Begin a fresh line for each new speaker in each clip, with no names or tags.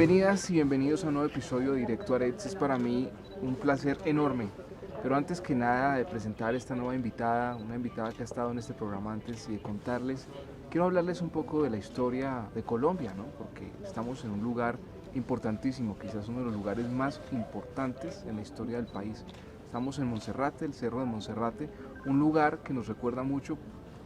Bienvenidas y bienvenidos a un nuevo episodio de Directo Arets. Es para mí un placer enorme, pero antes que nada de presentar esta nueva invitada, una invitada que ha estado en este programa antes y de contarles, quiero hablarles un poco de la historia de Colombia, ¿no? Porque estamos en un lugar importantísimo, quizás uno de los lugares más importantes en la historia del país. Estamos en Monserrate, el Cerro de Monserrate, un lugar que nos recuerda mucho,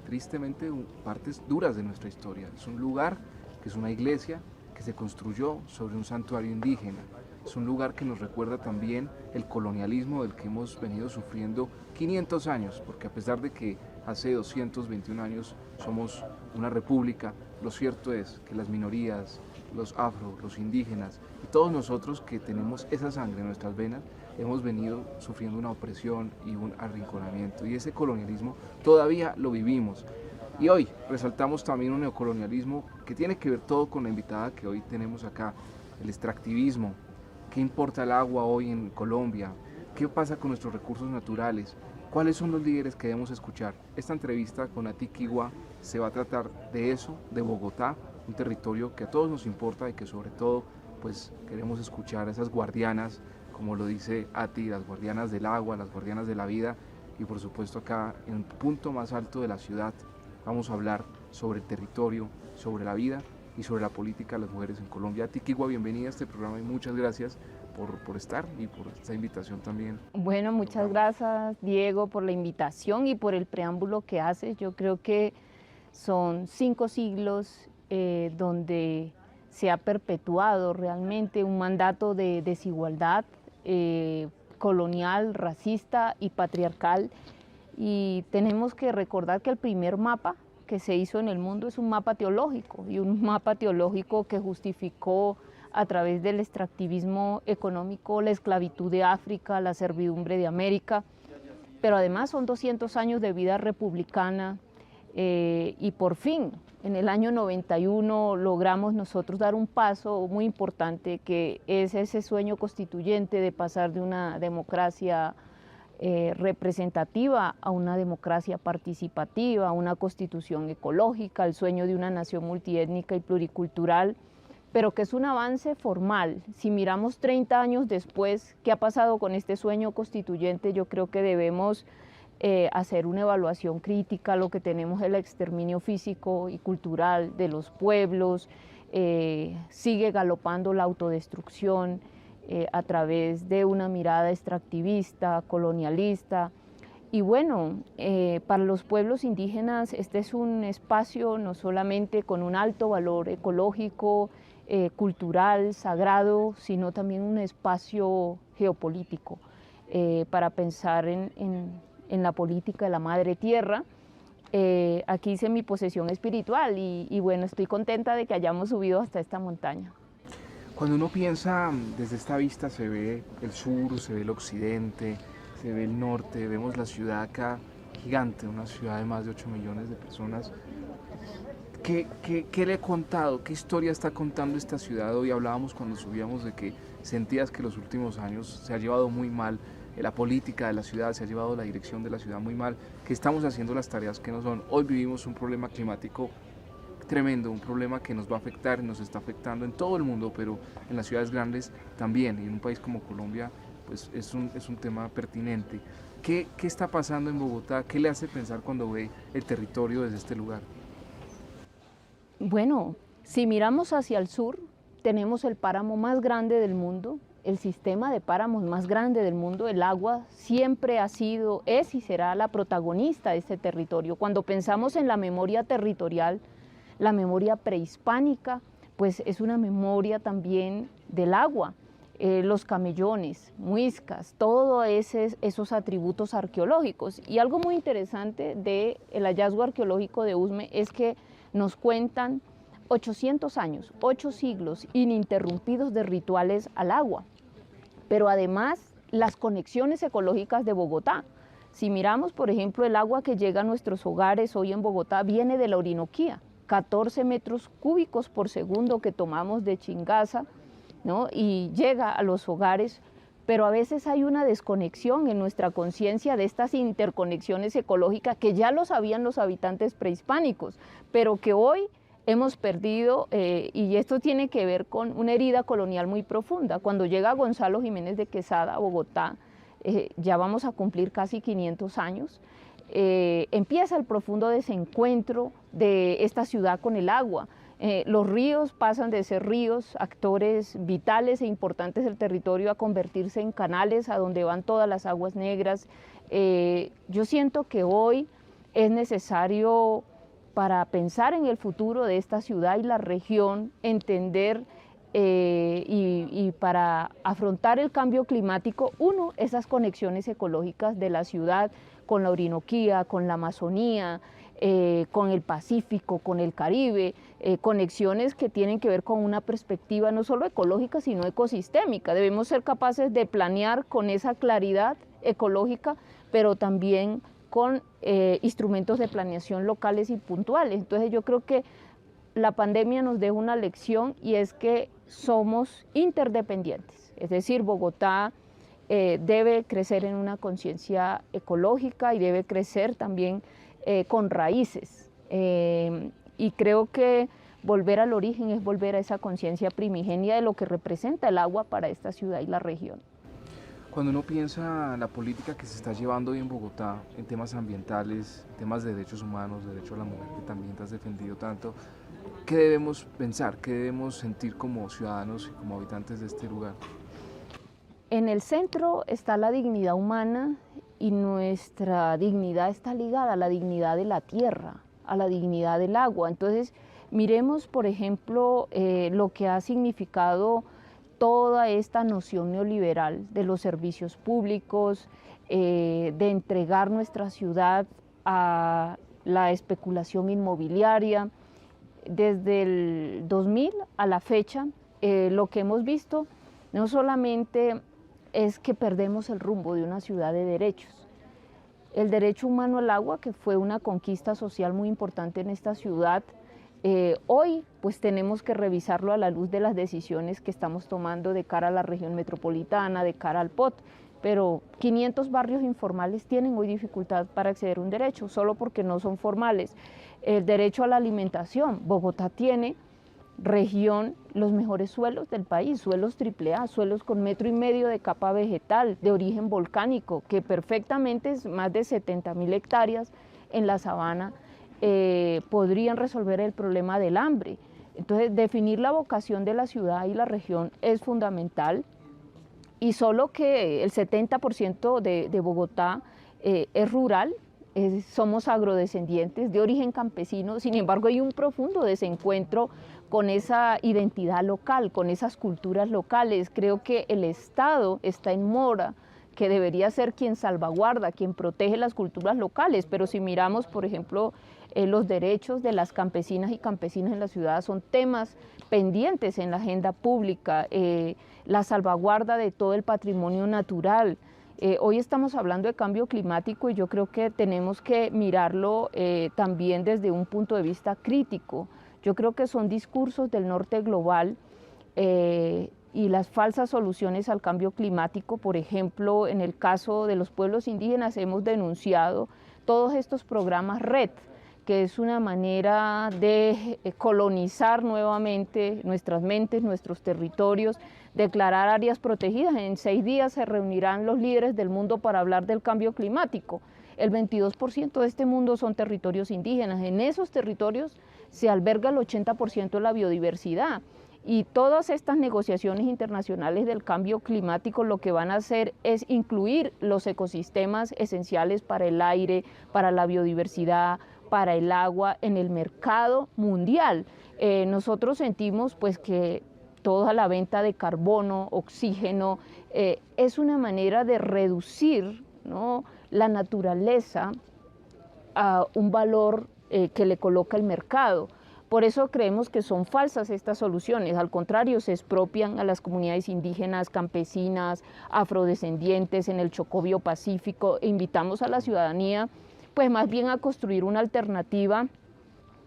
tristemente, partes duras de nuestra historia. Es un lugar que es una iglesia que se construyó sobre un santuario indígena. Es un lugar que nos recuerda también el colonialismo del que hemos venido sufriendo 500 años, porque a pesar de que hace 221 años somos una república, lo cierto es que las minorías, los afro, los indígenas y todos nosotros que tenemos esa sangre en nuestras venas, hemos venido sufriendo una opresión y un arrinconamiento, y ese colonialismo todavía lo vivimos. Y hoy resaltamos también un neocolonialismo que tiene que ver todo con la invitada que hoy tenemos acá, el extractivismo. ¿Qué importa el agua hoy en Colombia? ¿Qué pasa con nuestros recursos naturales? ¿Cuáles son los líderes que debemos escuchar? Esta entrevista con Ati Quigua se va a tratar de eso, de Bogotá, un territorio que a todos nos importa y que sobre todo pues queremos escuchar a esas guardianas, como lo dice Ati, las guardianas del agua, las guardianas de la vida, y por supuesto acá en el punto más alto de la ciudad vamos a hablar sobre el territorio, sobre la vida y sobre la política de las mujeres en Colombia. Ati Quigua, bienvenida a este programa y muchas gracias por estar y por esta invitación también.
Bueno, muchas gracias, Diego, por la invitación y por el preámbulo que haces. Yo creo que son 5 siglos donde se ha perpetuado realmente un mandato de desigualdad colonial, racista y patriarcal. Y tenemos que recordar que el primer mapa que se hizo en el mundo es un mapa teológico, y un mapa teológico que justificó a través del extractivismo económico la esclavitud de África, la servidumbre de América, pero además son 200 años de vida republicana, y por fin en el año 91 logramos nosotros dar un paso muy importante, que es ese sueño constituyente de pasar de una democracia representativa a una democracia participativa, a una constitución ecológica, el sueño de una nación multiétnica y pluricultural, pero que es un avance formal. Si miramos 30 años después, ¿qué ha pasado con este sueño constituyente? Yo creo que debemos hacer una evaluación crítica. Lo que tenemos es el exterminio físico y cultural de los pueblos, sigue galopando la autodestrucción, a través de una mirada extractivista, colonialista. Y bueno, para los pueblos indígenas este es un espacio no solamente con un alto valor ecológico, cultural, sagrado, sino también un espacio geopolítico para pensar en la política de la madre tierra. Aquí hice mi posesión espiritual y bueno, estoy contenta de que hayamos subido hasta esta montaña.
Cuando uno piensa desde esta vista, se ve el sur, se ve el occidente, se ve el norte, vemos la ciudad acá gigante, una ciudad de más de 8 millones de personas. ¿Qué le he contado? ¿Qué historia está contando esta ciudad? Hoy hablábamos cuando subíamos de que sentías que los últimos años se ha llevado muy mal la política de la ciudad, se ha llevado la dirección de la ciudad muy mal, que estamos haciendo las tareas que no son. Hoy vivimos un problema climático tremendo, un problema que nos va a afectar y nos está afectando en todo el mundo, pero en las ciudades grandes también, y en un país como Colombia pues es un tema pertinente. ¿Qué está pasando en Bogotá? ¿Qué le hace pensar cuando ve el territorio desde este lugar?
Bueno, si miramos hacia el sur, tenemos el páramo más grande del mundo, el sistema de páramos más grande del mundo. El agua siempre ha sido, es y será la protagonista de este territorio. Cuando pensamos en la memoria territorial, la memoria prehispánica, pues es una memoria también del agua. Los camellones, muiscas, todos esos atributos arqueológicos. Y algo muy interesante del hallazgo arqueológico de Usme es que nos cuentan 800 años, 8 siglos ininterrumpidos de rituales al agua, pero además las conexiones ecológicas de Bogotá. Si miramos, por ejemplo, el agua que llega a nuestros hogares hoy en Bogotá viene de la Orinoquía, 14 metros cúbicos por segundo que tomamos de Chingaza, ¿no? Y llega a los hogares, pero a veces hay una desconexión en nuestra conciencia de estas interconexiones ecológicas que ya lo sabían los habitantes prehispánicos, pero que hoy hemos perdido, y esto tiene que ver con una herida colonial muy profunda. Cuando llega Gonzalo Jiménez de Quesada a Bogotá, ya vamos a cumplir casi 500 años, empieza el profundo desencuentro de esta ciudad con el agua. Los ríos pasan de ser ríos, actores vitales e importantes del territorio, a convertirse en canales a donde van todas las aguas negras. Yo siento que hoy es necesario, para pensar en el futuro de esta ciudad y la región, entender y para afrontar el cambio climático, uno, esas conexiones ecológicas de la ciudad con la Orinoquía, con la Amazonía, con el Pacífico, con el Caribe, conexiones que tienen que ver con una perspectiva no solo ecológica, sino ecosistémica. Debemos ser capaces de planear con esa claridad ecológica, pero también con instrumentos de planeación locales y puntuales. Entonces yo creo que la pandemia nos deja una lección, y es que somos interdependientes. Es decir, Bogotá debe crecer en una conciencia ecológica y debe crecer también con raíces. Y creo que volver al origen es volver a esa conciencia primigenia de lo que representa el agua para esta ciudad y la región.
Cuando uno piensa la política que se está llevando hoy en Bogotá en temas ambientales, temas de derechos humanos, derecho a la mujer, que también te has defendido tanto, ¿qué debemos pensar, qué debemos sentir como ciudadanos y como habitantes de este lugar?
En el centro está la dignidad humana, y nuestra dignidad está ligada a la dignidad de la tierra, a la dignidad del agua. Entonces, miremos, por ejemplo, lo que ha significado toda esta noción neoliberal de los servicios públicos, de entregar nuestra ciudad a la especulación inmobiliaria. Desde el 2000 a la fecha, lo que hemos visto no solamente es que perdemos el rumbo de una ciudad de derechos. El derecho humano al agua, que fue una conquista social muy importante en esta ciudad, hoy pues tenemos que revisarlo a la luz de las decisiones que estamos tomando de cara a la región metropolitana, de cara al POT, pero 500 barrios informales tienen hoy dificultad para acceder a un derecho, solo porque no son formales. El derecho a la alimentación, Bogotá tiene región los mejores suelos del país, suelos AAA, suelos con 1,5 metros de capa vegetal, de origen volcánico, que perfectamente es más de 70.000 hectáreas en la sabana, podrían resolver el problema del hambre. Entonces, definir la vocación de la ciudad y la región es fundamental, y solo que el 70% de Bogotá es rural. Somos agrodescendientes de origen campesino, sin embargo hay un profundo desencuentro con esa identidad local, con esas culturas locales. Creo que el Estado está en mora, que debería ser quien salvaguarda, quien protege las culturas locales, pero si miramos, por ejemplo, los derechos de las campesinas y campesinos en la ciudad son temas pendientes en la agenda pública, la salvaguarda de todo el patrimonio natural. Hoy estamos hablando de cambio climático, y yo creo que tenemos que mirarlo también desde un punto de vista crítico. Yo creo que son discursos del norte global y las falsas soluciones al cambio climático. Por ejemplo, en el caso de los pueblos indígenas hemos denunciado todos estos programas RED, que es una manera de colonizar nuevamente nuestras mentes, nuestros territorios, declarar áreas protegidas. En 6 días se reunirán los líderes del mundo para hablar del cambio climático. El 22% de este mundo son territorios indígenas. En esos territorios se alberga el 80% de la biodiversidad. Y todas estas negociaciones internacionales del cambio climático lo que van a hacer es incluir los ecosistemas esenciales para el aire, para la biodiversidad, para el agua en el mercado mundial. Nosotros sentimos pues que toda la venta de carbono, oxígeno, es una manera de reducir, ¿no?, la naturaleza a un valor que le coloca el mercado. Por eso creemos que son falsas estas soluciones. Al contrario, se expropian a las comunidades indígenas, campesinas, afrodescendientes en el Chocó Biopacífico, e invitamos a la ciudadanía pues más bien a construir una alternativa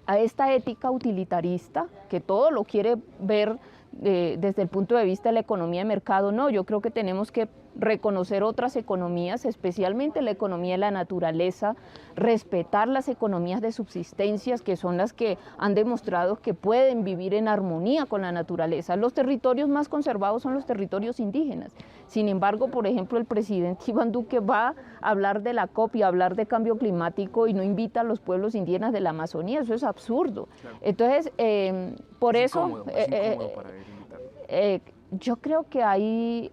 a esta ética utilitarista, que todo lo quiere ver desde el punto de vista de la economía de mercado. No, yo creo que tenemos que reconocer otras economías, especialmente la economía de la naturaleza, respetar las economías de subsistencias, que son las que han demostrado que pueden vivir en armonía con la naturaleza. Los territorios más conservados son los territorios indígenas. Sin embargo, por ejemplo, el presidente Iván Duque va a hablar de la COP y a hablar de cambio climático y no invita a los pueblos indígenas de la Amazonía. Eso es absurdo. Claro. Entonces, por es eso...
Incómodo para él invitarlo.
Yo creo que hay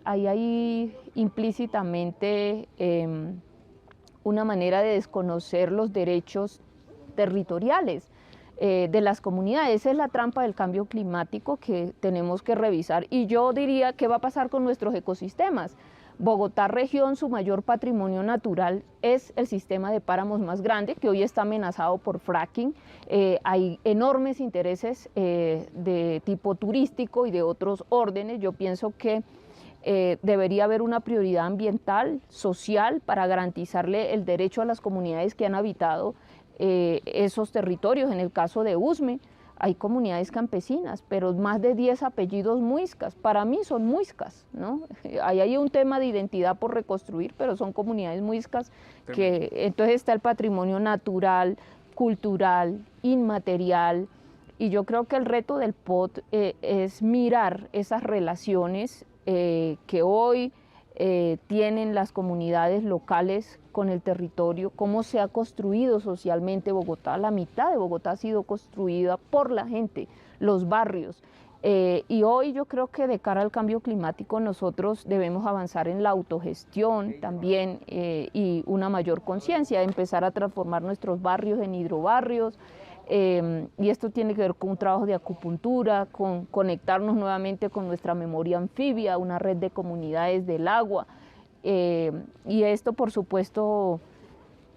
implícitamente una manera de desconocer los derechos territoriales de las comunidades. Esa es la trampa del cambio climático que tenemos que revisar. Y yo diría, ¿qué va a pasar con nuestros ecosistemas? Bogotá región, su mayor patrimonio natural es el sistema de páramos más grande, que hoy está amenazado por fracking. Hay enormes intereses de tipo turístico y de otros órdenes. Yo pienso que debería haber una prioridad ambiental, social, para garantizarle el derecho a las comunidades que han habitado esos territorios. En el caso de Usme, hay comunidades campesinas, pero más de 10 apellidos muiscas. Para mí son muiscas, ¿no? Ahí hay un tema de identidad por reconstruir, pero son comunidades muiscas que entonces está el patrimonio natural, cultural, inmaterial, y yo creo que el reto del POT es mirar esas relaciones que hoy tienen las comunidades locales con el territorio, cómo se ha construido socialmente Bogotá. La mitad de Bogotá ha sido construida por la gente, los barrios. Y hoy yo creo que de cara al cambio climático nosotros debemos avanzar en la autogestión también y una mayor conciencia, empezar a transformar nuestros barrios en hidrobarrios. Y esto tiene que ver con un trabajo de acupuntura, con conectarnos nuevamente con nuestra memoria anfibia, una red de comunidades del agua. Y esto, por supuesto,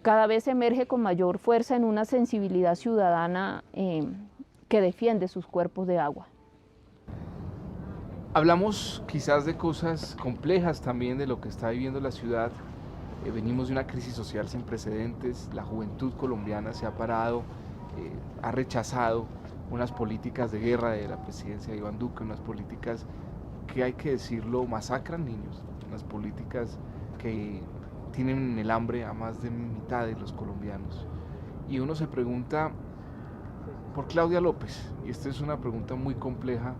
cada vez emerge con mayor fuerza en una sensibilidad ciudadana que defiende sus cuerpos de agua.
Hablamos quizás de cosas complejas también de lo que está viviendo la ciudad. Venimos de una crisis social sin precedentes, la juventud colombiana se ha parado, ha rechazado unas políticas de guerra de la presidencia de Iván Duque, unas políticas que, hay que decirlo, masacran niños, unas políticas que tienen el hambre a más de mitad de los colombianos. Y uno se pregunta por Claudia López, y esta es una pregunta muy compleja,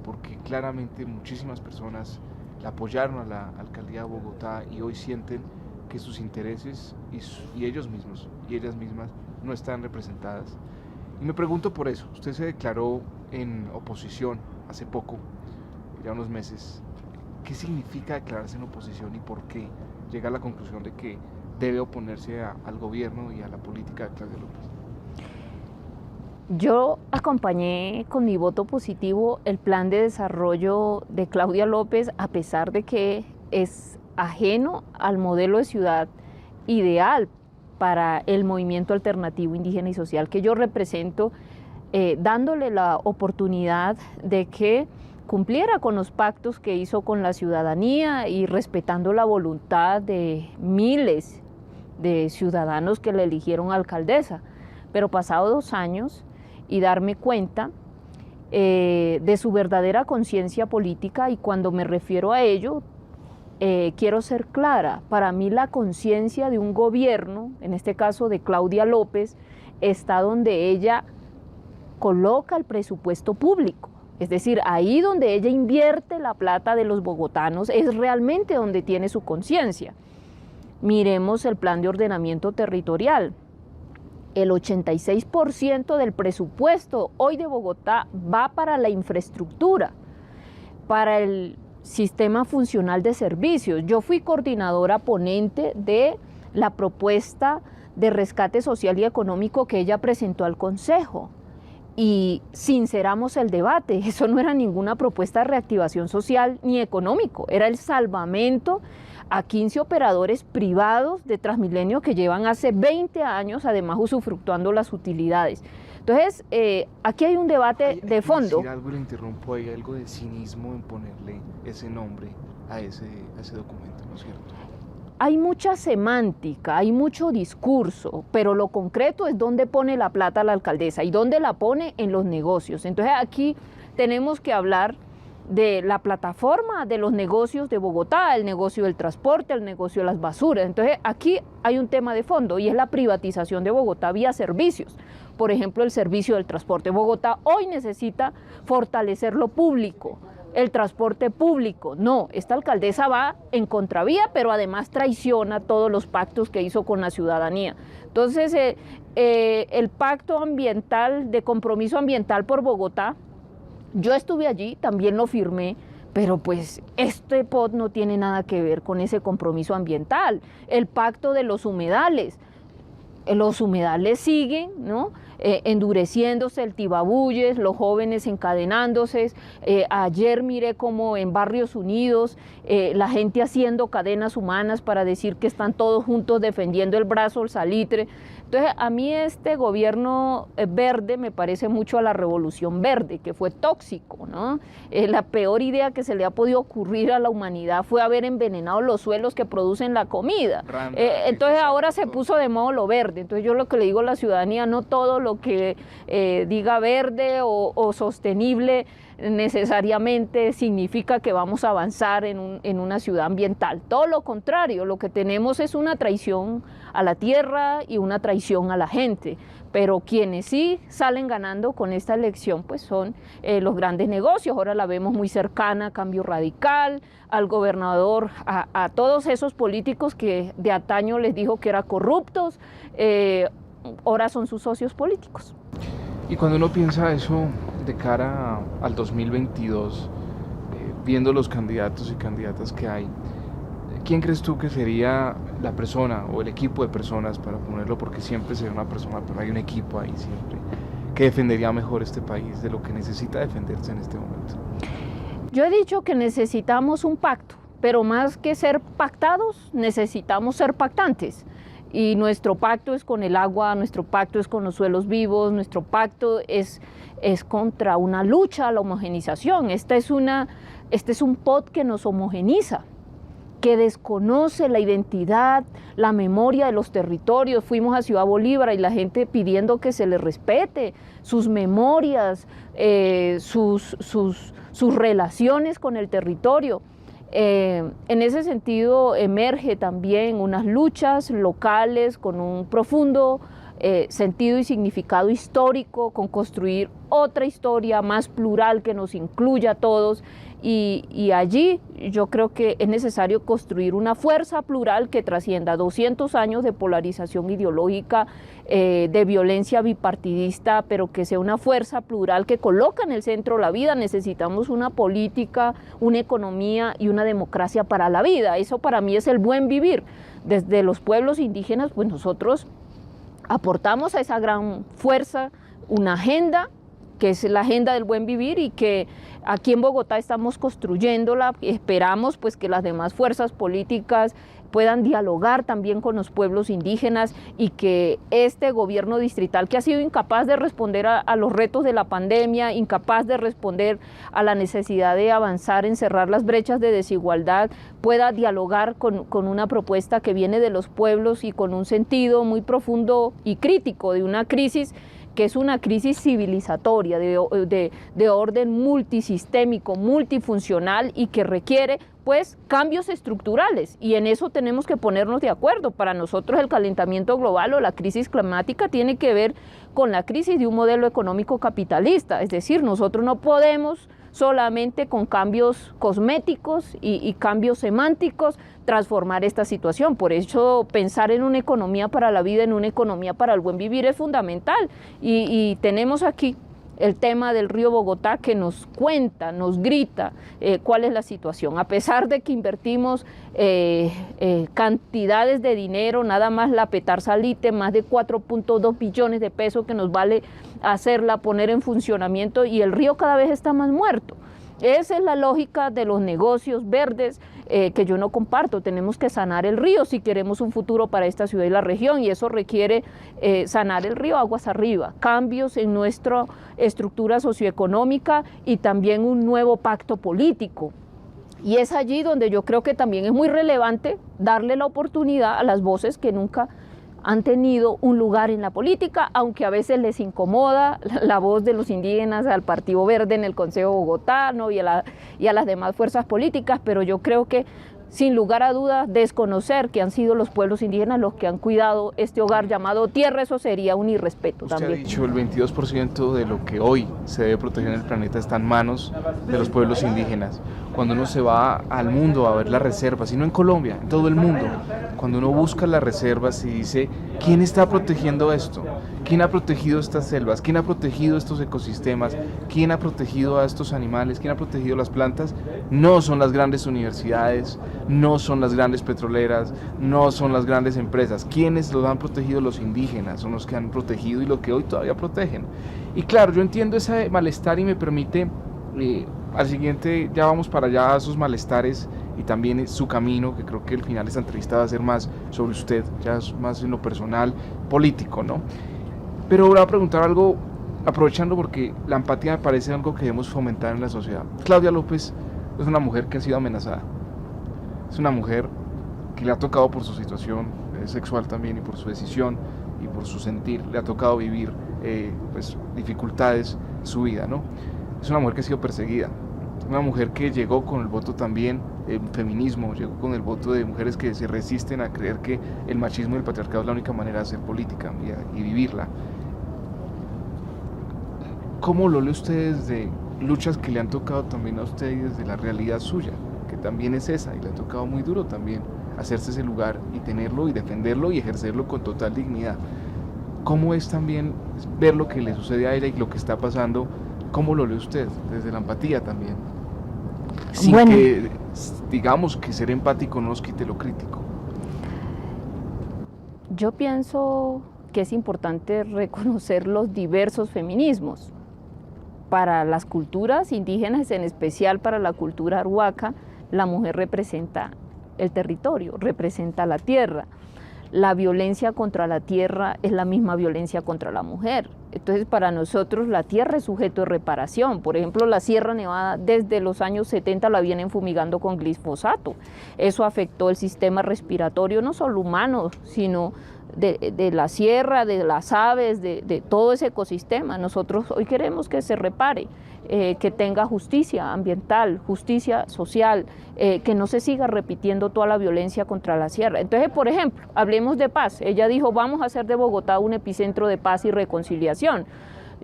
porque claramente muchísimas personas la apoyaron a la alcaldía de Bogotá y hoy sienten que sus intereses y ellos mismos y ellas mismas no están representadas. Y me pregunto por eso. Usted se declaró en oposición hace poco, ya unos meses. ¿Qué significa declararse en oposición y por qué llega a la conclusión de que debe oponerse al gobierno y a la política de Claudia López?
Yo acompañé con mi voto positivo el plan de desarrollo de Claudia López, a pesar de que es ajeno al modelo de ciudad ideal para el movimiento alternativo indígena y social que yo represento, dándole la oportunidad de que cumpliera con los pactos que hizo con la ciudadanía y respetando la voluntad de miles de ciudadanos que le eligieron alcaldesa. Pero pasado 2 años y darme cuenta de su verdadera conciencia política, y cuando me refiero a ello, quiero ser clara. Para mí la conciencia de un gobierno, en este caso de Claudia López, está donde ella coloca el presupuesto público. Es decir, ahí donde ella invierte la plata de los bogotanos es realmente donde tiene su conciencia. Miremos el plan de ordenamiento territorial. El 86% del presupuesto hoy de Bogotá va para la infraestructura, para el sistema funcional de servicios. Yo fui coordinadora ponente de la propuesta de rescate social y económico que ella presentó al Consejo. Y sinceramos el debate, eso no era ninguna propuesta de reactivación social ni económico, era el salvamento a 15 operadores privados de Transmilenio que llevan hace 20 años, además usufructuando las utilidades. Entonces, aquí hay un debate de fondo.
Algo le interrumpo, hay algo de cinismo en ponerle ese nombre a ese documento, ¿no es cierto?
Hay mucha semántica, hay mucho discurso, pero lo concreto es dónde pone la plata la alcaldesa y dónde la pone en los negocios. Entonces aquí tenemos que hablar de la plataforma de los negocios de Bogotá, el negocio del transporte, el negocio de las basuras. Entonces aquí hay un tema de fondo y es la privatización de Bogotá vía servicios. Por ejemplo, el servicio del transporte. Bogotá hoy necesita fortalecer lo público, el transporte público. No, esta alcaldesa va en contravía, pero además traiciona todos los pactos que hizo con la ciudadanía. Entonces, el pacto ambiental, de compromiso ambiental por Bogotá, yo estuve allí, también lo firmé, pero pues este POT no tiene nada que ver con ese compromiso ambiental. El pacto de los humedales siguen, ¿no? Endureciéndose, el Tibabuyes, los jóvenes encadenándose. Ayer miré como en Barrios Unidos la gente haciendo cadenas humanas para decir que están todos juntos defendiendo el brazo, el salitre. Entonces, a mí este gobierno verde me parece mucho a la Revolución Verde, que fue tóxico, ¿no? La peor idea que se le ha podido ocurrir a la humanidad fue haber envenenado los suelos que producen la comida. Entonces, ahora se puso de modo lo verde. Entonces, yo lo que le digo a la ciudadanía, no todo lo que diga verde o sostenible necesariamente significa que vamos a avanzar en una ciudad ambiental. Todo lo contrario, lo que tenemos es una traición a la tierra y una traición a la gente. Pero quienes sí salen ganando con esta elección pues son los grandes negocios. Ahora la vemos muy cercana a Cambio Radical, al gobernador, a todos esos políticos que de antaño les dijo que eran corruptos, ahora son sus socios políticos.
Y cuando uno piensa eso de cara al 2022, viendo los candidatos y candidatas que hay, ¿quién crees tú que sería la persona o el equipo de personas, para ponerlo, porque siempre será una persona, pero hay un equipo ahí siempre, que defendería mejor este país de lo que necesita defenderse en este momento?
Yo he dicho que necesitamos un pacto, pero más que ser pactados, necesitamos ser pactantes. Y nuestro pacto es con el agua, nuestro pacto es con los suelos vivos, nuestro pacto es contra una lucha a la homogenización. Este es un POT que nos homogeniza, que desconoce la identidad, la memoria de los territorios. Fuimos a Ciudad Bolívar y la gente pidiendo que se les respete sus memorias, sus relaciones con el territorio. En ese sentido emerge también unas luchas locales con un profundo sentido y significado histórico, con construir otra historia más plural que nos incluya a todos, y allí yo creo que es necesario construir una fuerza plural que trascienda 200 años de polarización ideológica, de violencia bipartidista, pero que sea una fuerza plural que coloca en el centro la vida. Necesitamos una política, una economía y una democracia para la vida. Eso para mí es el buen vivir. Desde los pueblos indígenas, pues nosotros aportamos a esa gran fuerza una agenda, que es la agenda del buen vivir, y que aquí en Bogotá estamos construyéndola. Esperamos pues que las demás fuerzas políticas puedan dialogar también con los pueblos indígenas, y que este gobierno distrital, que ha sido incapaz de responder a los retos de la pandemia, incapaz de responder a la necesidad de avanzar en cerrar las brechas de desigualdad, pueda dialogar con una propuesta que viene de los pueblos y con un sentido muy profundo y crítico de una crisis que es una crisis civilizatoria, de orden multisistémico, multifuncional, y que requiere pues cambios estructurales, y en eso tenemos que ponernos de acuerdo. Para nosotros el calentamiento global o la crisis climática tiene que ver con la crisis de un modelo económico capitalista, es decir, nosotros no podemos solamente con cambios cosméticos y cambios semánticos transformar esta situación. Por eso pensar en una economía para la vida, en una economía para el buen vivir es fundamental, y tenemos aquí el tema del río Bogotá que nos cuenta, nos grita cuál es la situación. A pesar de que invertimos cantidades de dinero, nada más la Petar-Salite, más de 4.2 billones de pesos que nos vale hacerla, poner en funcionamiento, y el río cada vez está más muerto. Esa es la lógica de los negocios verdes que yo no comparto. Tenemos que sanar el río si queremos un futuro para esta ciudad y la región, y eso requiere sanar el río aguas arriba, cambios en nuestra estructura socioeconómica y también un nuevo pacto político. Y es allí donde yo creo que también es muy relevante darle la oportunidad a las voces que nunca han tenido un lugar en la política, aunque a veces les incomoda la voz de los indígenas al Partido Verde en el Consejo de Bogotá, ¿no? y a las demás fuerzas políticas, pero yo creo que sin lugar a dudas desconocer que han sido los pueblos indígenas los que han cuidado este hogar llamado tierra, eso sería un irrespeto.
Usted
también.
ha dicho el 22% de lo que hoy se debe proteger en el planeta está en manos de los pueblos indígenas. Cuando uno se va al mundo a ver las reservas, y no en Colombia, en todo el mundo, cuando uno busca las reservas y dice, ¿quién está protegiendo esto? ¿Quién ha protegido estas selvas? ¿Quién ha protegido estos ecosistemas? ¿Quién ha protegido a estos animales? ¿Quién ha protegido las plantas? No son las grandes universidades, no son las grandes petroleras, no son las grandes empresas. ¿Quiénes los han protegido? Los indígenas son los que han protegido y lo que hoy todavía protegen. Y claro, yo entiendo ese malestar y me permite, al siguiente ya vamos para allá a esos malestares y también su camino, que creo que el final de esta entrevista va a ser más sobre usted, ya es más en lo personal, político, ¿no? Pero voy a preguntar algo, aprovechando porque la empatía me parece algo que debemos fomentar en la sociedad. Claudia López es una mujer que ha sido amenazada, es una mujer que le ha tocado por su situación sexual también y por su decisión y por su sentir, le ha tocado vivir pues, dificultades en su vida, ¿no? Es una mujer que ha sido perseguida, una mujer que llegó con el voto también, feminismo, llegó con el voto de mujeres que se resisten a creer que el machismo y el patriarcado es la única manera de hacer política y vivirla. ¿Cómo lo lee usted desde luchas que le han tocado también a usted y desde la realidad suya, que también es esa, y le ha tocado muy duro también hacerse ese lugar y tenerlo y defenderlo y ejercerlo con total dignidad? ¿Cómo es también ver lo que le sucede a ella y lo que está pasando? ¿Cómo lo lee usted? Desde la empatía también. Sin que, digamos, que ser empático no nos quite lo crítico.
Yo pienso que es importante reconocer los diversos feminismos. Para las culturas indígenas, en especial para la cultura arhuaca, la mujer representa el territorio, representa la tierra. La violencia contra la tierra es la misma violencia contra la mujer. Entonces, para nosotros la tierra es sujeto de reparación. Por ejemplo, la Sierra Nevada desde los años 70 la vienen fumigando con glifosato. Eso afectó el sistema respiratorio, no solo humano, sino de la sierra, de las aves, de todo ese ecosistema. Nosotros hoy queremos que se repare, que tenga justicia ambiental, justicia social, que no se siga repitiendo toda la violencia contra la sierra. Entonces, por ejemplo, hablemos de paz. Ella dijo, vamos a hacer de Bogotá un epicentro de paz y reconciliación.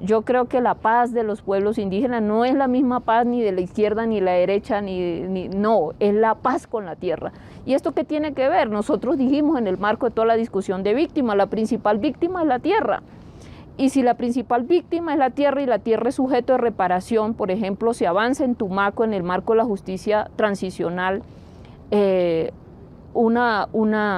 Yo creo que la paz de los pueblos indígenas no es la misma paz ni de la izquierda ni de la derecha, no, es la paz con la tierra. ¿Y esto qué tiene que ver? Nosotros dijimos en el marco de toda la discusión de víctimas, la principal víctima es la tierra. Y si la principal víctima es la tierra y la tierra es sujeto de reparación, por ejemplo, se avanza en Tumaco en el marco de la justicia transicional, una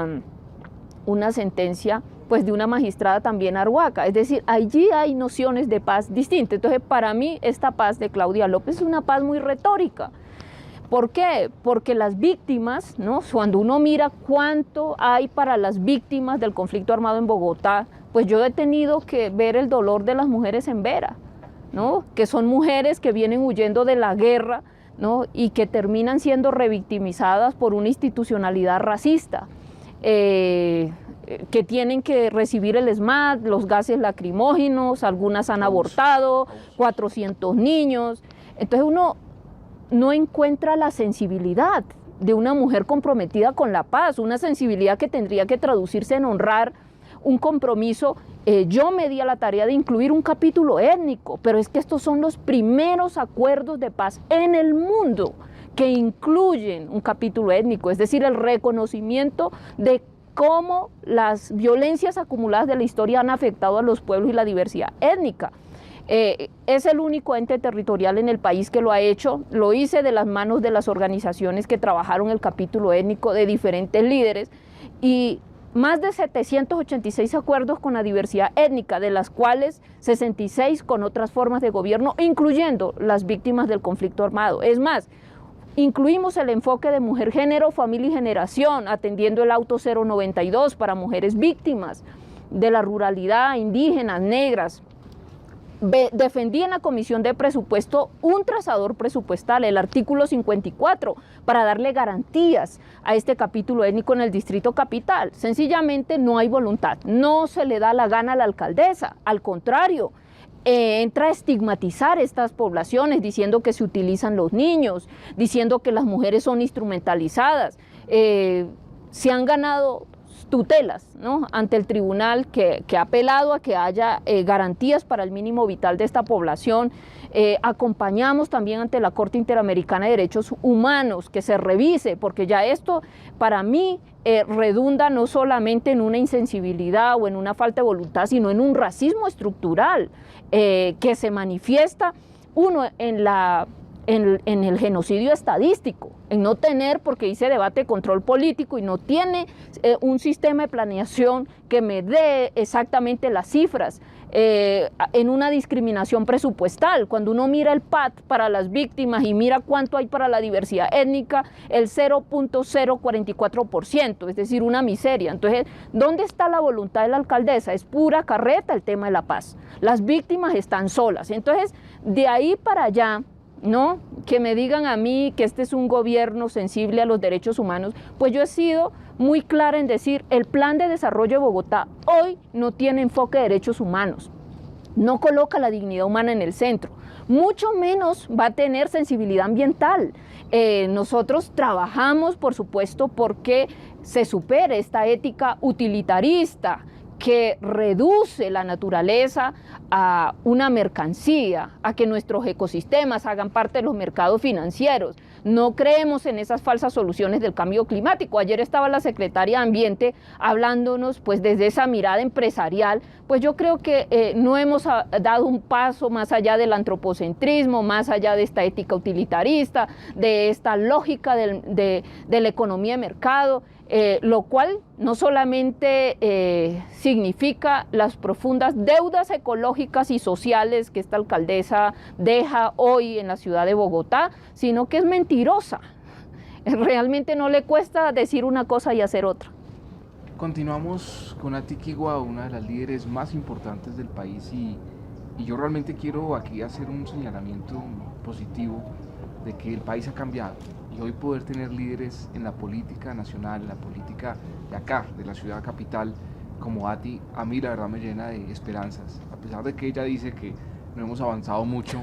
sentencia pues de una magistrada también arhuaca, es decir, allí hay nociones de paz distintas. Entonces, para mí esta paz de Claudia López es una paz muy retórica. ¿Por qué? Porque las víctimas, ¿no? Cuando uno mira cuánto hay para las víctimas del conflicto armado en Bogotá, pues yo he tenido que ver el dolor de las mujeres en Vera, ¿no? Que son mujeres que vienen huyendo de la guerra, ¿no? Y que terminan siendo revictimizadas por una institucionalidad racista, que tienen que recibir el ESMAD, los gases lacrimógenos, algunas han abortado, 400 niños. Entonces uno no encuentra la sensibilidad de una mujer comprometida con la paz, una sensibilidad que tendría que traducirse en honrar un compromiso. Yo me di a la tarea de incluir un capítulo étnico, pero es que estos son los primeros acuerdos de paz en el mundo que incluyen un capítulo étnico, es decir, el reconocimiento de cómo las violencias acumuladas de la historia han afectado a los pueblos y la diversidad étnica. Es el único ente territorial en el país que lo ha hecho. Lo hice de las manos de las organizaciones que trabajaron el capítulo étnico, de diferentes líderes, y más de 786 acuerdos con la diversidad étnica, de las cuales 66 con otras formas de gobierno, incluyendo las víctimas del conflicto armado. Es más, incluimos el enfoque de mujer, género, familia y generación, atendiendo el auto 092 para mujeres víctimas de la ruralidad, indígenas, negras, defendí en la Comisión de Presupuesto un trazador presupuestal, el artículo 54, para darle garantías a este capítulo étnico en el Distrito Capital. Sencillamente no hay voluntad, no se le da la gana a la alcaldesa, al contrario, entra a estigmatizar estas poblaciones diciendo que se utilizan los niños, diciendo que las mujeres son instrumentalizadas. Se han ganado tutelas, ¿no?, ante el tribunal que ha apelado a que haya garantías para el mínimo vital de esta población. Acompañamos también ante la Corte Interamericana de Derechos Humanos que se revise, porque ya esto para mí redunda no solamente en una insensibilidad o en una falta de voluntad, sino en un racismo estructural que se manifiesta, uno, en el genocidio estadístico, en no tener, porque hice debate de control político y no tiene un sistema de planeación que me dé exactamente las cifras, en una discriminación presupuestal. Cuando uno mira el PAT para las víctimas y mira cuánto hay para la diversidad étnica, el 0.044%, es decir, una miseria. Entonces, ¿dónde está la voluntad de la alcaldesa? Es pura carreta el tema de la paz. Las víctimas están solas. Entonces, de ahí para allá, ¿no?, que me digan a mí que este es un gobierno sensible a los derechos humanos, pues yo he sido muy clara en decir, el plan de desarrollo de Bogotá hoy no tiene enfoque de derechos humanos, no coloca la dignidad humana en el centro, mucho menos va a tener sensibilidad ambiental. Nosotros trabajamos, por supuesto, porque se supere esta ética utilitarista que reduce la naturaleza a una mercancía, a que nuestros ecosistemas hagan parte de los mercados financieros. No creemos en esas falsas soluciones del cambio climático. Ayer estaba la secretaria de Ambiente hablándonos pues desde esa mirada empresarial. Pues yo creo que no hemos dado un paso más allá del antropocentrismo, más allá de esta ética utilitarista, de esta lógica de la economía de mercado. Lo cual no solamente significa las profundas deudas ecológicas y sociales que esta alcaldesa deja hoy en la ciudad de Bogotá, sino que es mentirosa. Realmente no le cuesta decir una cosa y hacer otra.
Continuamos con Ati Quigua, una de las líderes más importantes del país, y yo realmente quiero aquí hacer un señalamiento positivo de que el país ha cambiado. Y hoy poder tener líderes en la política nacional, en la política de acá, de la ciudad capital, como Ati, a mí la verdad me llena de esperanzas. A pesar de que ella dice que no hemos avanzado mucho,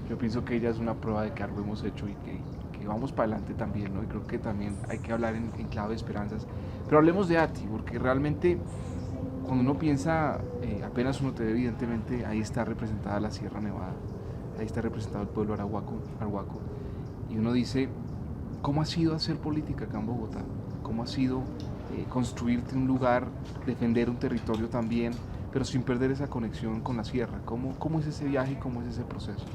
yo pienso que ella es una prueba de que algo hemos hecho y que vamos para adelante también, ¿no? Y creo que también hay que hablar en clave de esperanzas. Pero hablemos de Ati, porque realmente cuando uno piensa, apenas uno te ve, evidentemente, ahí está representada la Sierra Nevada, ahí está representado el pueblo arhuaco, y uno dice, ¿cómo ha sido hacer política acá en Bogotá? ¿Cómo ha sido construirte un lugar, defender un territorio también, pero sin perder esa conexión con la sierra? ¿Cómo es ese viaje y cómo es ese proceso?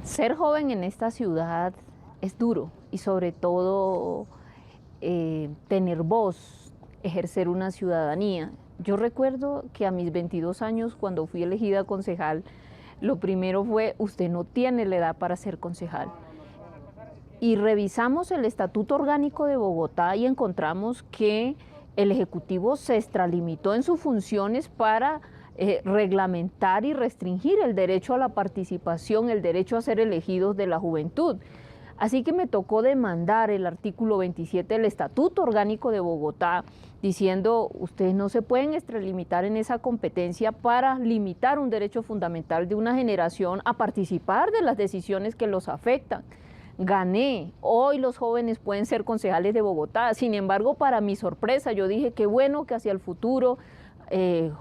Ser joven en esta ciudad es duro y sobre todo tener voz, ejercer una ciudadanía. Yo recuerdo que a mis 22 años, cuando fui elegida concejal, lo primero fue, usted no tiene la edad para ser concejal. Y revisamos el Estatuto Orgánico de Bogotá y encontramos que el Ejecutivo se extralimitó en sus funciones para reglamentar y restringir el derecho a la participación, el derecho a ser elegidos de la juventud. Así que me tocó demandar el artículo 27 del Estatuto Orgánico de Bogotá, diciendo, ustedes no se pueden extralimitar en esa competencia para limitar un derecho fundamental de una generación a participar de las decisiones que los afectan. Gané, hoy los jóvenes pueden ser concejales de Bogotá, sin embargo, para mi sorpresa, yo dije qué bueno que hacia el futuro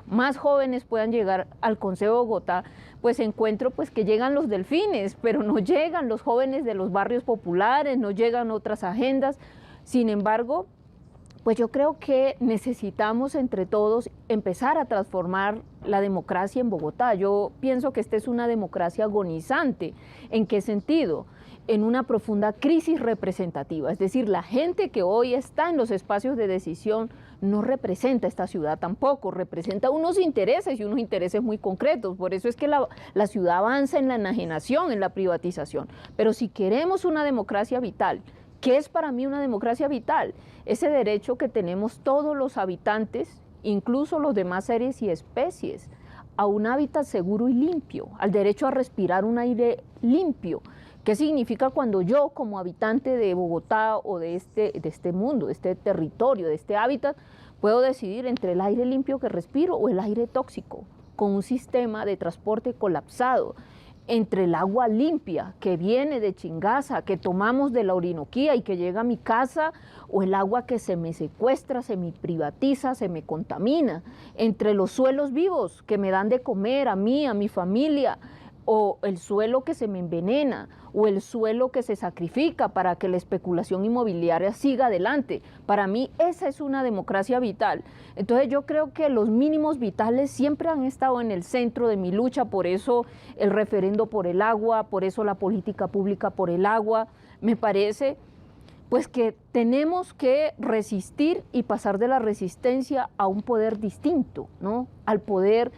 más jóvenes puedan llegar al Consejo de Bogotá, pues encuentro pues que llegan los delfines, pero no llegan los jóvenes de los barrios populares, no llegan otras agendas. Sin embargo, pues yo creo que necesitamos entre todos empezar a transformar la democracia en Bogotá. Yo pienso que esta es una democracia agonizante. ¿En qué sentido? En una profunda crisis representativa, es decir, la gente que hoy está en los espacios de decisión no representa esta ciudad tampoco, representa unos intereses y unos intereses muy concretos, por eso es que la ciudad avanza en la enajenación, en la privatización, pero si queremos una democracia vital, ¿qué es para mí una democracia vital? Ese derecho que tenemos todos los habitantes, incluso los demás seres y especies, a un hábitat seguro y limpio, al derecho a respirar un aire limpio. ¿Qué significa cuando yo, como habitante de Bogotá o de este mundo, de este territorio, de este hábitat, puedo decidir entre el aire limpio que respiro o el aire tóxico, con un sistema de transporte colapsado, entre el agua limpia que viene de Chingaza, que tomamos de la Orinoquía y que llega a mi casa, o el agua que se me secuestra, se me privatiza, se me contamina, entre los suelos vivos que me dan de comer a mí, a mi familia, o el suelo que se me envenena, o el suelo que se sacrifica para que la especulación inmobiliaria siga adelante. Para mí esa es una democracia vital. Entonces yo creo que los mínimos vitales siempre han estado en el centro de mi lucha, por eso el referendo por el agua, por eso la política pública por el agua. Me parece pues que tenemos que resistir y pasar de la resistencia a un poder distinto, ¿no? Al poder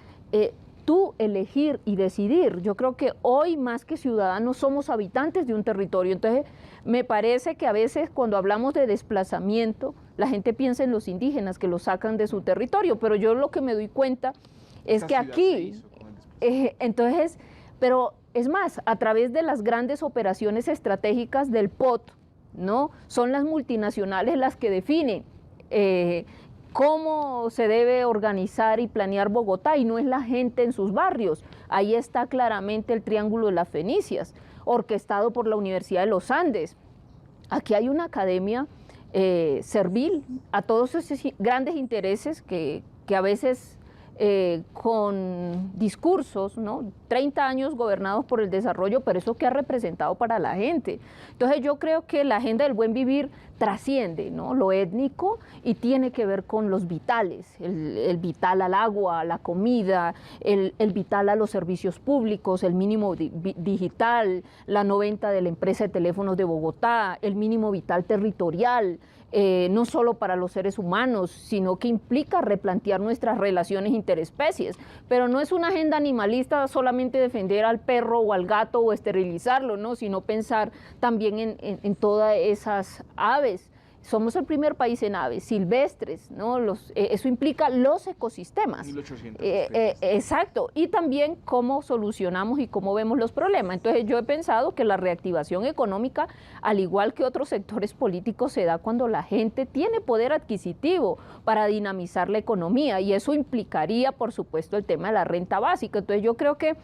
tú elegir y decidir. Yo creo que hoy más que ciudadanos somos habitantes de un territorio. Entonces me parece que a veces cuando hablamos de desplazamiento la gente piensa en los indígenas que los sacan de su territorio, pero yo lo que me doy cuenta es que aquí, entonces, pero es más, a través de las grandes operaciones estratégicas del POT, ¿no? Son las multinacionales las que definen cómo se debe organizar y planear Bogotá, y no es la gente en sus barrios. Ahí está claramente el Triángulo de las Fenicias, orquestado por la Universidad de los Andes. Aquí hay una academia servil a todos esos grandes intereses que a veces con discursos, ¿no? 30 años gobernados por el desarrollo, pero eso que ha representado para la gente. Entonces yo creo que la agenda del buen vivir trasciende, ¿no? Lo étnico y tiene que ver con los vitales, el vital al agua, a la comida, el vital a los servicios públicos, el mínimo digital, la 90 de la empresa de teléfonos de Bogotá, el mínimo vital territorial, no solo para los seres humanos, sino que implica replantear nuestras relaciones interespecies. Pero no es una agenda animalista solamente defender al perro o al gato o esterilizarlo, ¿no? Sino pensar también en todas esas aves. Somos el primer país en aves silvestres, ¿no? Eso implica los ecosistemas.
1800
exacto, y también cómo solucionamos y cómo vemos los problemas. Entonces yo he pensado que la reactivación económica, al igual que otros sectores políticos, se da cuando la gente tiene poder adquisitivo para dinamizar la economía, y eso implicaría, por supuesto, el tema de la renta básica. Entonces yo creo que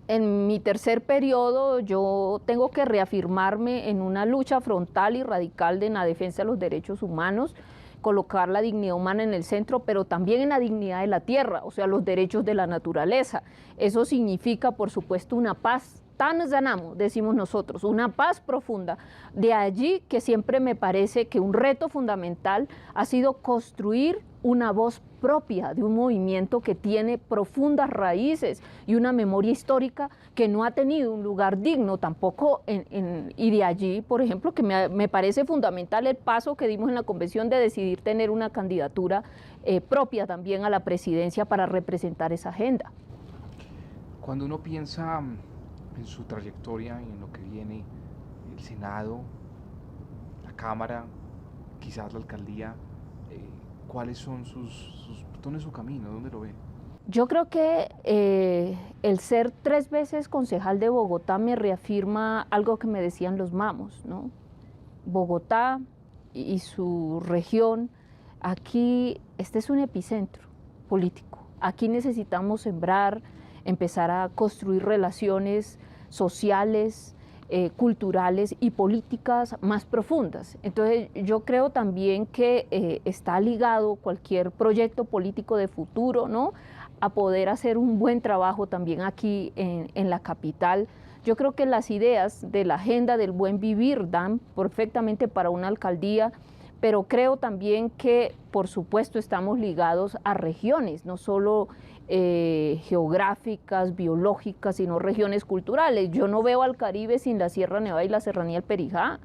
en mi tercer periodo yo tengo que reafirmarme en una lucha frontal y radical en la defensa de los derechos humanos, colocar la dignidad humana en el centro, pero también en la dignidad de la tierra, o sea, los derechos de la naturaleza. Eso significa, por supuesto, una paz. Tanzanamo, decimos nosotros, una paz profunda. De allí que siempre me parece que un reto fundamental ha sido construir una voz propia de un movimiento que tiene profundas raíces y una memoria histórica que no ha tenido un lugar digno tampoco y de allí, por ejemplo, que me parece fundamental el paso que dimos en la convención de decidir tener una candidatura propia también a la presidencia para representar esa agenda.
Cuando uno piensa en su trayectoria y en lo que viene, el Senado, la Cámara, quizás la Alcaldía, ¿cuáles son dónde es su camino? ¿Dónde lo ve?
Yo creo que el ser 3 veces concejal de Bogotá me reafirma algo que me decían los mamos, ¿no? Bogotá y su región, aquí, este es un epicentro político. Aquí necesitamos sembrar, empezar a construir relaciones sociales, culturales y políticas más profundas. Entonces yo creo también que está ligado cualquier proyecto político de futuro, ¿no?, a poder hacer un buen trabajo también aquí en la capital. Yo creo que las ideas de la agenda del buen vivir dan perfectamente para una alcaldía, pero creo también que, por supuesto, estamos ligados a regiones, no solo geográficas, biológicas, sino regiones culturales. Yo no veo al Caribe sin la Sierra Nevada y la Serranía del Perijá.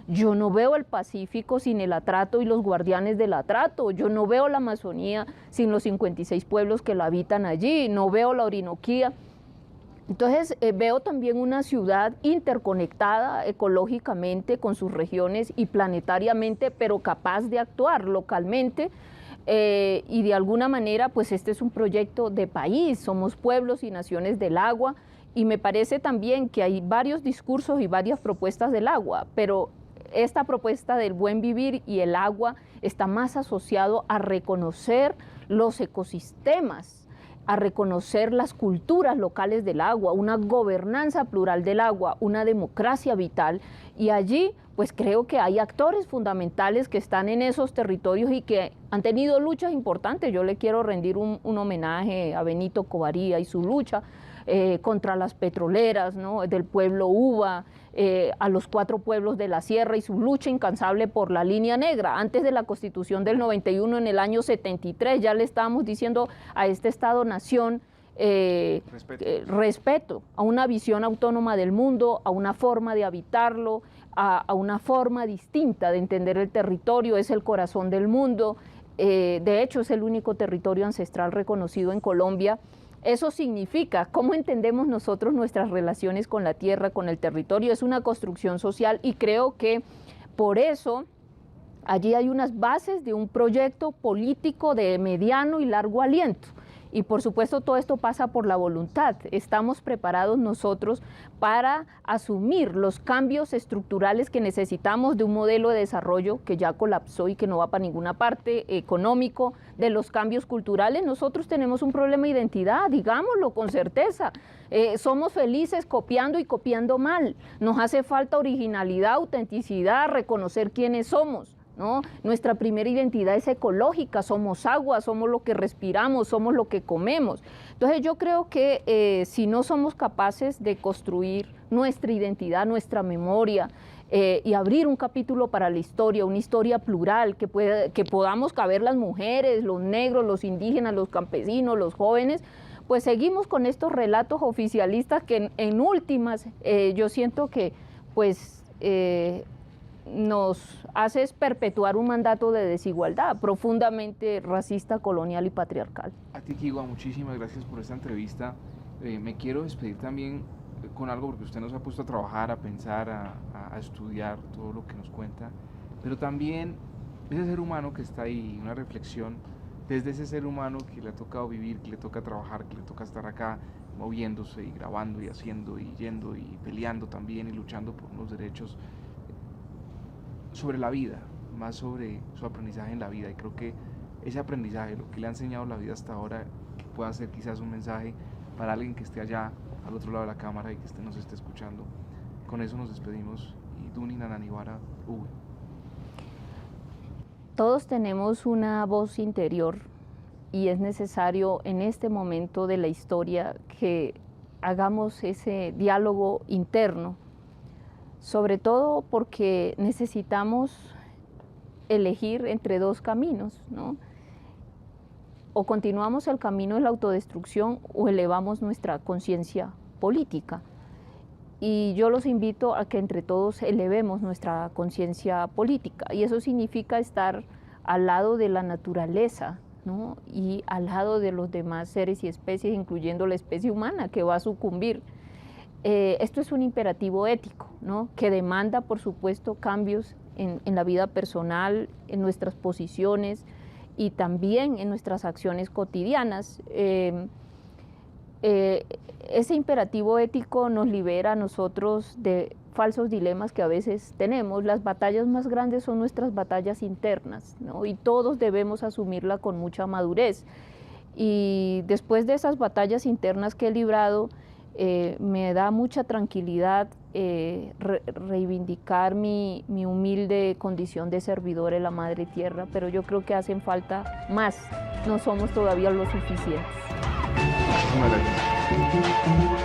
Yo no veo el Pacífico sin el Atrato y los guardianes del Atrato. Yo no veo la Amazonía sin los 56 pueblos que la habitan allí. No veo la Orinoquía. Entonces veo también una ciudad interconectada ecológicamente con sus regiones y planetariamente, pero capaz de actuar localmente y de alguna manera pues este es un proyecto de país, somos pueblos y naciones del agua, y me parece también que hay varios discursos y varias propuestas del agua, pero esta propuesta del buen vivir y el agua está más asociado a reconocer los ecosistemas, a reconocer las culturas locales del agua, una gobernanza plural del agua, una democracia vital, y allí pues creo que hay actores fundamentales que están en esos territorios y que han tenido luchas importantes. Yo le quiero rendir un homenaje a Benito Covaría y su lucha contra las petroleras, ¿no?, del pueblo Uva, a los 4 pueblos de la sierra y su lucha incansable por la línea negra. Antes de la Constitución del 91, en el año 73, ya le estábamos diciendo a este Estado-nación respeto a una visión autónoma del mundo, a una forma de habitarlo, a una forma distinta de entender el territorio. Es el corazón del mundo, de hecho es el único territorio ancestral reconocido en Colombia. Eso significa cómo entendemos nosotros nuestras relaciones con la tierra, con el territorio. Es una construcción social y creo que por eso allí hay unas bases de un proyecto político de mediano y largo aliento. Y por supuesto todo esto pasa por la voluntad. Estamos preparados nosotros para asumir los cambios estructurales que necesitamos de un modelo de desarrollo que ya colapsó y que no va para ninguna parte, económico, de los cambios culturales. Nosotros tenemos un problema de identidad, digámoslo con certeza. Somos felices copiando y copiando mal. Nos hace falta originalidad, autenticidad, reconocer quiénes somos, ¿no? Nuestra primera identidad es ecológica, somos agua, somos lo que respiramos, somos lo que comemos. Entonces yo creo que si no somos capaces de construir nuestra identidad, nuestra memoria, y abrir un capítulo para la historia, una historia plural, que podamos caber las mujeres, los negros, los indígenas, los campesinos, los jóvenes, pues seguimos con estos relatos oficialistas que en últimas yo siento que pues nos hace perpetuar un mandato de desigualdad profundamente racista, colonial y patriarcal.
A ti, Kiwa, muchísimas gracias por esta entrevista. Me quiero despedir también con algo, porque usted nos ha puesto a trabajar, a pensar, a estudiar todo lo que nos cuenta, pero también ese ser humano que está ahí, una reflexión desde ese ser humano que le ha tocado vivir, que le toca trabajar, que le toca estar acá moviéndose y grabando y haciendo y yendo y peleando también y luchando por unos derechos sobre la vida, más sobre su aprendizaje en la vida. Y creo que ese aprendizaje, lo que le ha enseñado la vida hasta ahora, que pueda ser quizás un mensaje para alguien que esté allá al otro lado de la cámara y que nos esté escuchando. Con eso nos despedimos y Duni Nananiguara Uwe.
Todos tenemos una voz interior y es necesario en este momento de la historia que hagamos ese diálogo interno, sobre todo porque necesitamos elegir entre 2 caminos, ¿no? O continuamos el camino de la autodestrucción o elevamos nuestra conciencia política. Y yo los invito a que entre todos elevemos nuestra conciencia política, y eso significa estar al lado de la naturaleza, ¿no?, y al lado de los demás seres y especies, incluyendo la especie humana que va a sucumbir. Esto es un imperativo ético, ¿no?, que demanda, por supuesto, cambios en la vida personal, en nuestras posiciones y también en nuestras acciones cotidianas. Ese imperativo ético nos libera a nosotros de falsos dilemas que a veces tenemos. Las batallas más grandes son nuestras batallas internas, ¿no?, y todos debemos asumirla con mucha madurez. Y después de esas batallas internas que he librado, me da mucha tranquilidad reivindicar mi humilde condición de servidor de la Madre Tierra, pero yo creo que hacen falta más, no somos todavía lo suficientes.
Muchas gracias.